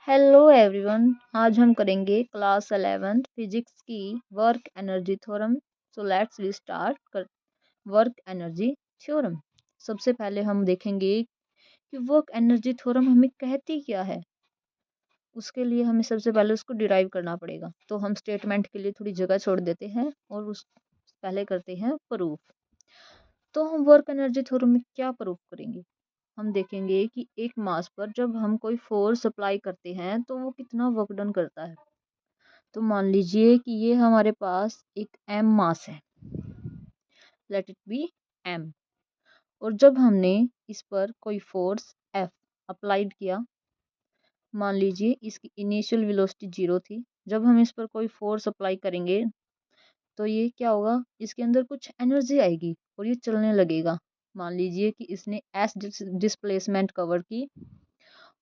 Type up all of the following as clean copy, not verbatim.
Hello everyone. आज हम करेंगे क्लास 11th फिजिक्स की work energy theorem. So let's we start कर वर्क एनर्जी थ्योरम। सबसे पहले हम देखेंगे कि वर्क एनर्जी थ्योरम हमें कहती क्या है। उसके लिए हमें सबसे पहले उसको डिराइव करना पड़ेगा। तो हम स्टेटमेंट के लिए थोड़ी जगह छोड़ देते हैं और उस पहले करते हैं प्रूफ। तो हम वर्क एनर्जी थ्योरम में क्या प्रूफ करेंगे। हम देखेंगे कि एक मास पर जब हम कोई फोर्स अप्लाई करते हैं तो वो कितना वर्क डन करता है। तो मान लीजिए कि ये हमारे पास एक एम मास है, लेट इट बी एम। और जब हमने इस पर कोई फोर्स एफ अप्लाइड किया, मान लीजिए इसकी इनिशियल वेलोसिटी 0 थी। जब हम इस पर कोई फोर्स अप्लाई करेंगे तो ये क्या होगा, इसके अंदर कुछ एनर्जी आएगी और ये चलने लगेगा। मान लीजिए कि इसने एस डिस्प्लेसमेंट कवर की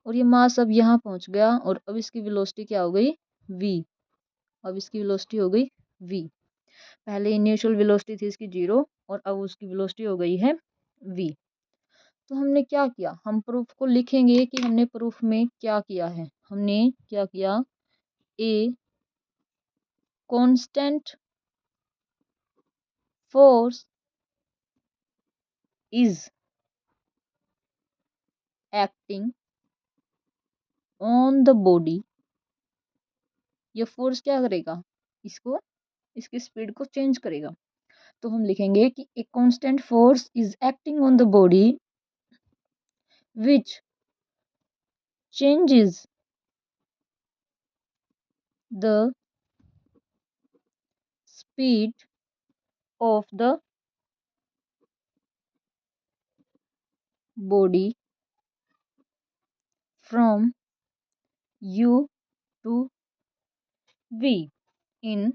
और ये मास अब यहाँ पहुंच गया और अब इसकी वेलोसिटी क्या हो गई, वी। अब इसकी वेलोसिटी हो गई वी। पहले इनिशियल वेलोसिटी थी इसकी 0 और अब उसकी वेलोसिटी हो गई है वी। तो हमने क्या किया, हम प्रूफ को लिखेंगे कि हमने प्रूफ में क्या किया है। हमने क्या किया, a constant force is acting on the body. ये फोर्स क्या करेगा, इसकी स्पीड को चेंज करेगा। तो हम लिखेंगे कि a constant force is acting on the body which changes the speed of the body from u to v in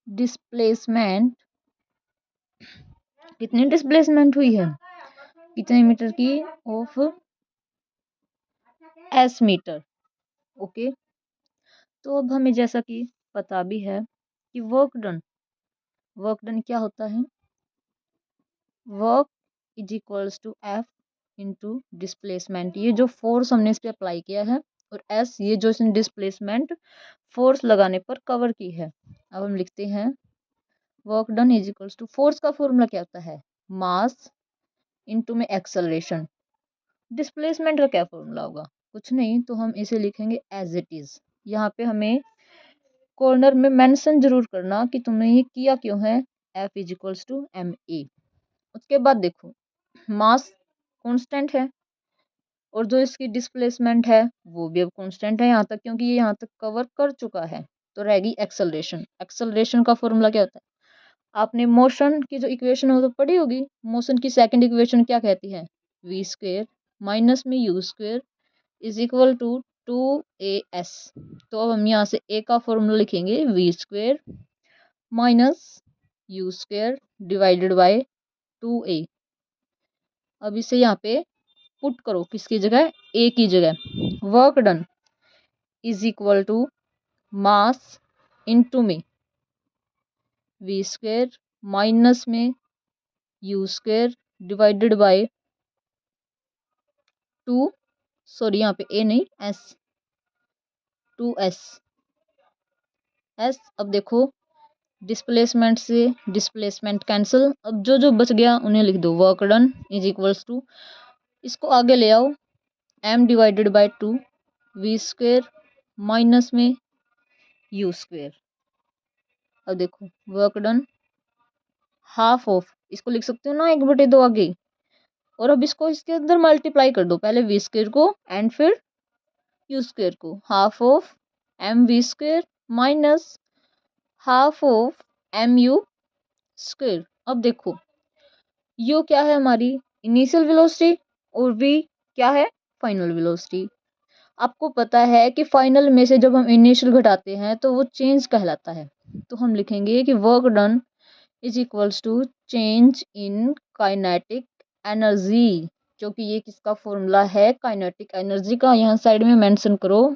displacement. कितनी डिस्प्लेसमेंट हुई है, कितने मीटर की, ऑफ एस मीटर। ओके। तो अब हमें जैसा कि पता भी है कि वर्क डन क्या होता है, work is equals to F into displacement. ये जो फोर्स हमने इस पर अप्लाई किया है और एस ये जो इसने डिस्प्लेसमेंट फोर्स लगाने पर कवर की है। अब हम लिखते हैं work done is equals to, force का फॉर्मूला क्या होता है, मास इनटू में एक्सेलरेशन। डिस्प्लेसमेंट का क्या फॉर्मूला होगा, कुछ नहीं, तो हम इसे लिखेंगे एज इट इज। यहाँ पे हमें कॉर्नर में मेंशन जरूर करना कि तुमने ये किया क्यों है, F is equals to M A. उसके बाद देखो मास कांस्टेंट है और जो इसकी डिस्प्लेसमेंट है वो भी अब कांस्टेंट है यहाँ तक, क्योंकि ये यहाँ तक कवर कर चुका है। तो रहेगी एक्सेलरेशन। एक्सेलरेशन का फॉर्मूला क्या होता है, आपने मोशन की जो इक्वेशन हो तो पढ़ी होगी। मोशन की सेकंड इक्वेशन क्या कहती है, वी स्क्वेयर माइनस में U square is equal to 2as। तो अब हम यहाँ से ए का फॉर्मूला लिखेंगे V square minus U square divided by 2a। अब इसे यहाँ पे पुट करो, किसकी जगह, ए की जगह। Work done is equal to mass into में वी स्क्वेयर माइनस में U square divided by 2, sorry यहाँ पे ए नहीं एस, 2s एस। अब देखो डिस्प्लेसमेंट से डिस्प्लेसमेंट कैंसिल, अब जो जो बच गया उन्हें लिख दो। Work done is equals to, इसको आगे ले आओ, m divided by 2 V square minus में यू स्क्वेयर। अब देखो वर्क डन हाफ ऑफ, इसको लिख सकते हो ना 1/2 आगे, और अब इसको इसके अंदर मल्टीप्लाई कर दो, पहले वी स्क्वेयर को एंड फिर यू स्क्वेयर को। Half of M V square minus half of M U square. अब देखो यू क्या है, हमारी इनिशियल वेलोसिटी, और वी क्या है, फाइनल वेलोसिटी। आपको पता है कि फाइनल में से जब हम इनिशियल घटाते हैं तो वो चेंज कहलाता है। तो हम लिखेंगे कि work done is equals to change in kinetic energy, क्योंकि ये किसका फॉर्मूला है, काइनेटिक एनर्जी का। यहाँ साइड में मेंशन करो,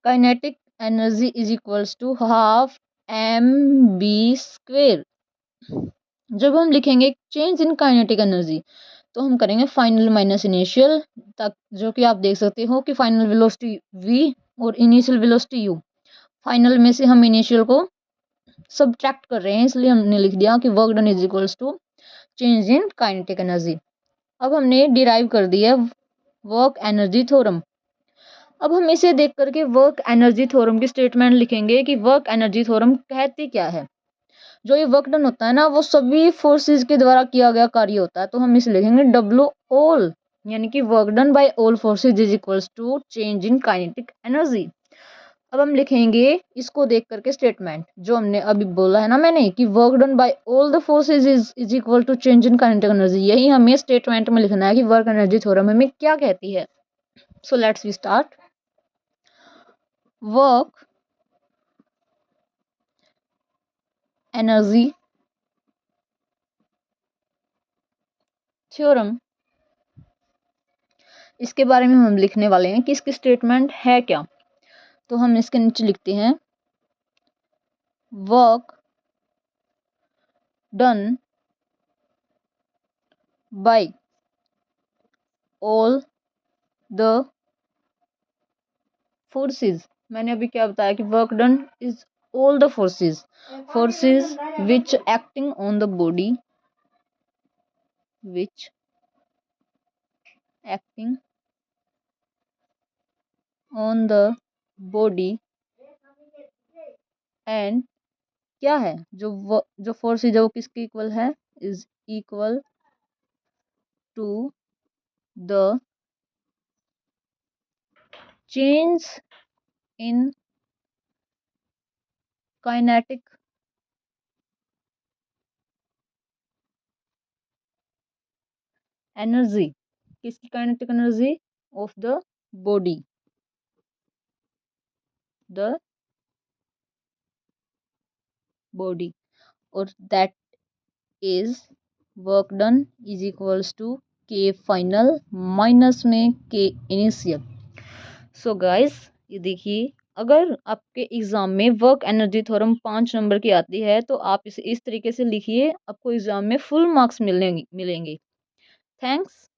kinetic energy is equals to half M B square. जब हम लिखेंगे चेंज इन काइनेटिक एनर्जी तो हम करेंगे फाइनल माइनस इनिशियल, तक जो कि आप देख सकते हो कि फाइनल वेलोसिटी v और इनिशियल वेलोसिटी u। फाइनल में से हम इनिशियल को सब्ट्रैक्ट कर रहे हैं, इसलिए हमने लिख दिया कि work done is equals to change in kinetic energy. अब हमने डिराइव कर दिया वर्क एनर्जी थ्योरम। अब हम इसे देख करके वर्क एनर्जी थ्योरम की स्टेटमेंट लिखेंगे कि वर्क एनर्जी थ्योरम कहती क्या है। जो ये वर्क डन होता है ना, वो सभी फोर्सेस के द्वारा किया गया कार्य होता है, तो हम इसे लिखेंगे डब्ल्यू ऑल, यानी कि work done by all forces is equals to change in kinetic energy. अब हम लिखेंगे इसको देख करके स्टेटमेंट, जो हमने अभी बोला है ना मैंने कि work done by all the forces is equal to change in kinetic energy, यही हमें स्टेटमेंट में लिखना है कि वर्क एनर्जी थ्योरम हमें क्या कहती है। So let's we start. Work energy theorem, इसके बारे में हम लिखने वाले हैं कि इसकी स्टेटमेंट है क्या। तो हम इसके नीचे लिखते हैं work done by all the forces. मैंने अभी क्या बताया कि work done is all the forces, forces which acting on the body, which acting on the body and क्या है जो फोर्स है वो किसके इक्वल है, is equal to the change in kinetic energy. किसकी kinetic energy, of the body, the body, और that is work done is equals to K final minus में के इनिशियल। सो गाइस, ये देखिए, अगर आपके एग्जाम में वर्क एनर्जी थ्योरम 5 नंबर की आती है तो आप इसे इस तरीके से लिखिए, आपको एग्जाम में फुल मार्क्स मिलेंगे। थैंक्स।